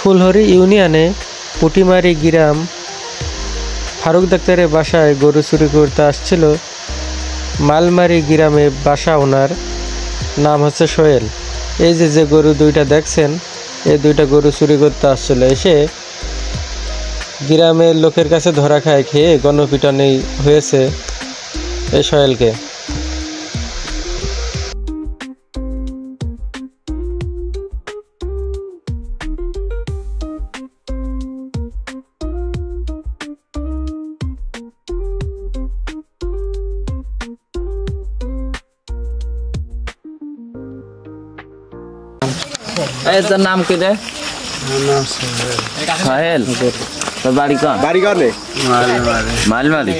ফুলহরি ইউনিয়নে পুটিমারি গ্রাম ফারুক ডাক্তারের বাসায় গরু চুরি করতে আসছিল। মালমারি গ্রামে বাসা, ওনার নাম হচ্ছে সোহেল। এই যে গরু দুইটা দেখছেন, এই দুইটা গরু চুরি করতে আসছিল। এসে গ্রামের লোকের কাছে ধরা খেয়ে গণপিটানি হয়েছে এই সোহেলকে। তোর নাম কি রে? সোহেল। তোর বাড়ি কন? বাড়ি করে মালমারি।